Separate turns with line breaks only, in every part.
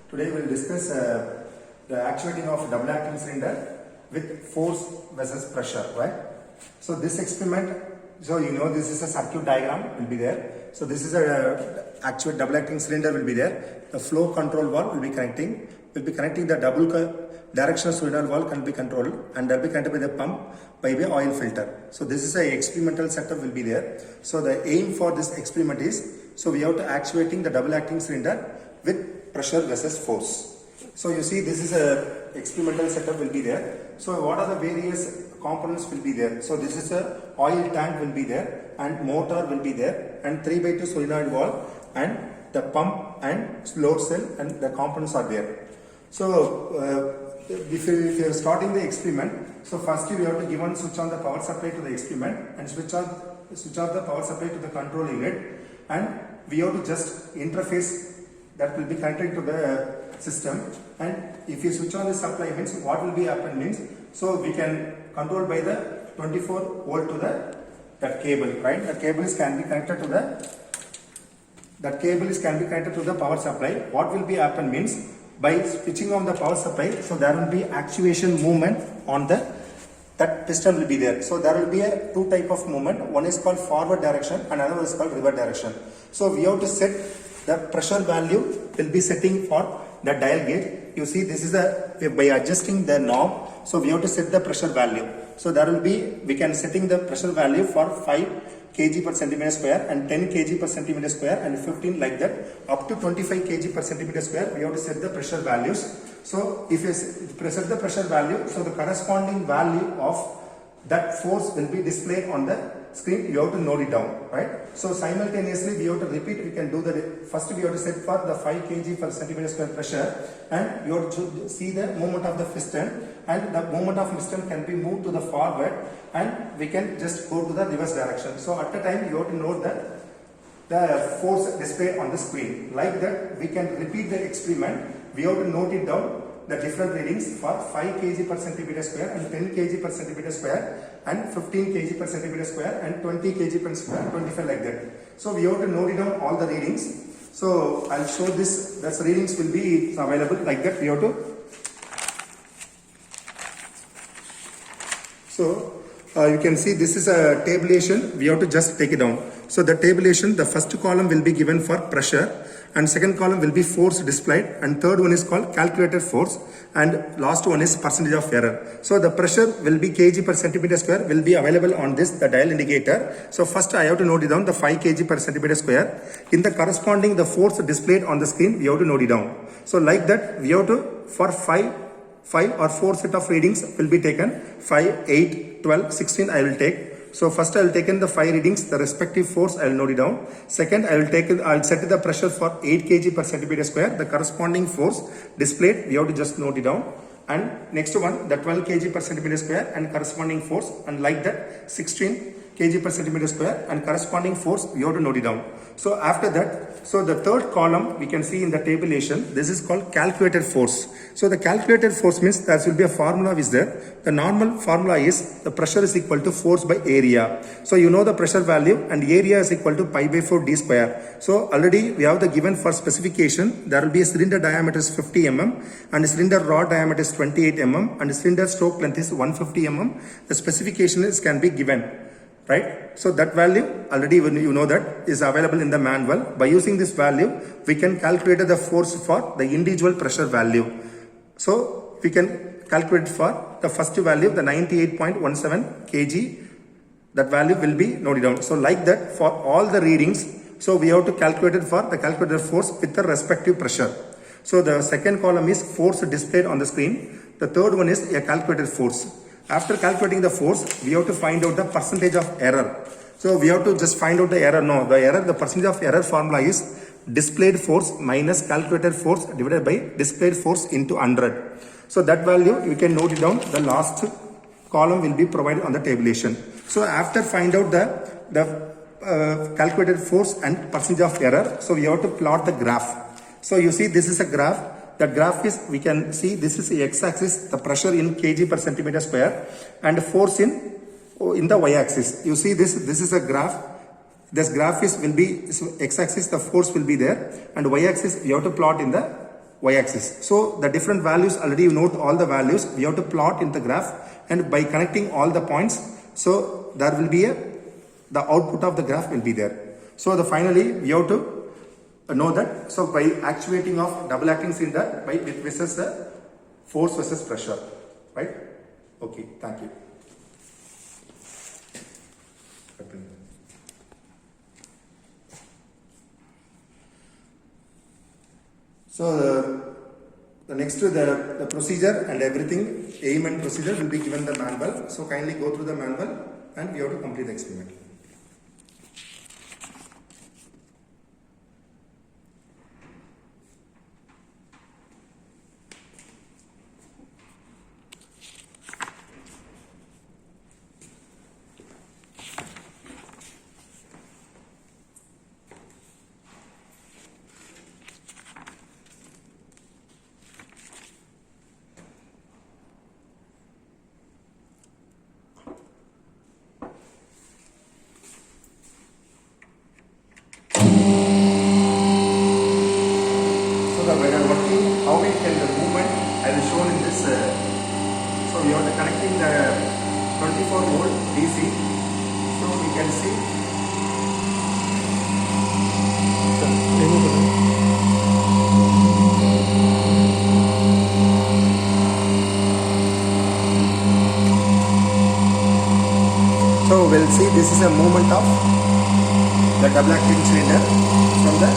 Today we will discuss the actuating of double acting cylinder with force versus pressure, right? So this experiment, so you know this is a circuit diagram will be there. So this is a actuate double acting cylinder will be there. The flow control valve will be connecting. The double directional solenoid valve can be controlled and that will be connected by the pump by the oil filter. So this is a experimental setup will be there. So the aim for this experiment is, so we have to actuating the double acting cylinder with pressure versus force. So you see this is a experimental setup will be there. So what are the various components will be there? So this is a oil tank will be there and motor will be there and 3x2 solenoid valve and the pump and load cell and the components are there. So if you are starting the experiment, so first we have to give one switch on the power supply to the experiment and switch off the power supply to the control unit, and we have to just interface that will be connected to the system. And if you switch on the supply means what will be happen means, so we can control by the 24 volt to that cable, right? That cable can be connected to the power supply. What will be happen means, by switching on the power supply, so there will be actuation movement on that piston will be there. So there will be a two type of movement. One is called forward direction and another is called reverse direction. So we have to set the pressure value will be setting for the dial gauge. You see this is by adjusting the knob. So we have to set the pressure value. So there will be, we can setting the pressure value for 5 kg per centimeter square and 10 kg per centimeter square and 15 like that. Up to 25 kg per centimeter square we have to set the pressure values. So if you set the pressure value, so the corresponding value of that force will be displayed on the screen. You have to note it down, right? So simultaneously we have to repeat. We can do the first we have to set for the 5 kg per centimeter square pressure, and you have to see the movement of the piston, and the movement of piston can be moved to the forward and we can just go to the reverse direction. So at a time you have to note that the force displayed on the screen. Like that we can repeat the experiment. We have to note it down, the different readings for 5 kg per centimeter square and 10 kg per centimeter square and 15 kg per centimeter square and 20 kg per square, 25 like that. So we have to note it down all the readings. So I'll show this, the readings will be available like that. We have to. So you can see this is a tabulation. We have to just take it down. So the tabulation, the first column will be given for pressure and second column will be force displayed and third one is called calculated force and last one is percentage of error. So the pressure will be kg per centimeter square will be available on this, the dial indicator. So first I have to note it down, the 5 kg per centimeter square. In the corresponding the force displayed on the screen, we have to note it down. So like that we have to, for 5 or 4 set of readings will be taken, 5, 8, 12, 16 I will take. So first I will take in the 5 readings, the respective force I will note it down. Second I will set the pressure for 8 kg per centimeter square, the corresponding force displayed we have to just note it down. And next one, the 12 kg per centimeter square and corresponding force, and like that 16 kg per centimeter square and corresponding force we have to note it down. So after that, so the third column we can see in the tabulation, this is called calculated force. So the calculated force means there will be a formula is there. The normal formula is the pressure is equal to force by area. So you know the pressure value and area is equal to pi by 4 d square. So already we have the given for specification. There will be a cylinder diameter is 50 mm and a cylinder rod diameter is 28 mm and a cylinder stroke length is 150 mm. The specification is can be given, right? So that value already when you know that is available in the manual. By using this value we can calculate the force for the individual pressure value. So we can calculate for the first value, the 98.17 kg, that value will be noted down. So like that for all the readings, so we have to calculate it for the calculated force with the respective pressure. So the second column is force displayed on the screen. The third one is a calculated force. After calculating the force, we have to find out the percentage of error. So we have to just find out the error. No, the percentage of error formula is displayed force minus calculated force divided by displayed force into 100. So that value you can note it down. The last column will be provided on the tabulation. So after find out the calculated force and percentage of error, so we have to plot the graph. So you see this is a graph. The graph is, we can see this is the x-axis, the pressure in kg per centimeter square, and force in the y-axis. You see this is a graph. This graph will be x-axis, the force will be there, and y-axis you have to plot in the y-axis. So the different values, already you note all the values, we have to plot in the graph, and by connecting all the points, so there will be the output of the graph will be there. So the finally we have to know that, so by actuating of double acting cylinder by with versus the force versus pressure, right? Okay, thank you. So the next the procedure and everything, aim and procedure will be given the manual. So kindly go through the manual and we have to complete the experiment. When I'm working, how we can the movement as shown in this. So we are connecting the 24 volt DC. So we can see. So we'll see this is a movement of the double acting cylinder from the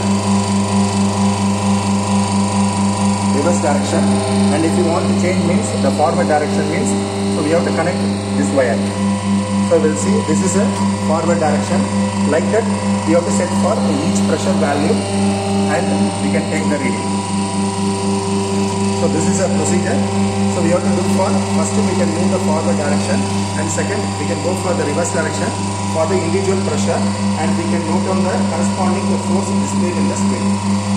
reverse direction, and if you want to change means the forward direction means, so we have to connect this wire. So we'll see this is a forward direction, like that we have to set for each pressure value and we can take the reading. So this is a procedure. So we have to look for, first we can move the forward direction, and second we can go for the reverse direction for the individual pressure, and we can note down the corresponding force displayed in the screen.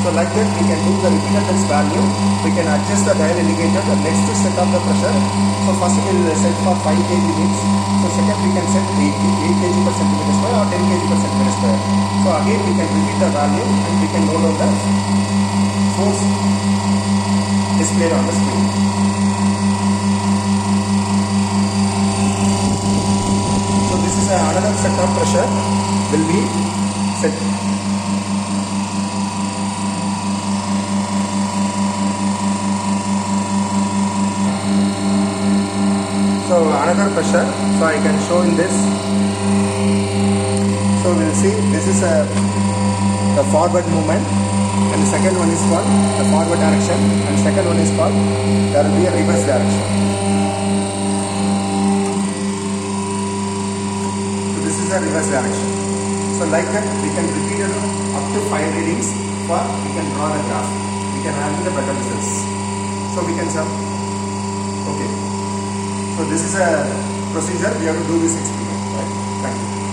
So like that we can do the repeatedness value, we can adjust the dial indicator, the next set of the pressure. So first we will set for 5 kg means, so second we can set 8 kg per centimeter square or 10 kg per centimeter square. So again we can repeat the value and we can note down the force displayed on the screen. So this is another set of pressure will be set. So another pressure, so I can show in this. So we'll see this is the forward movement, and the second one is called the forward direction, and second one is called, there will be a reverse direction. So this is a reverse direction. So like that we can repeat it up to 5 readings, for we can draw the graph, we can handle the better results. So we can sum. Okay. So this is a procedure, we have to do this experiment, right? Thank you.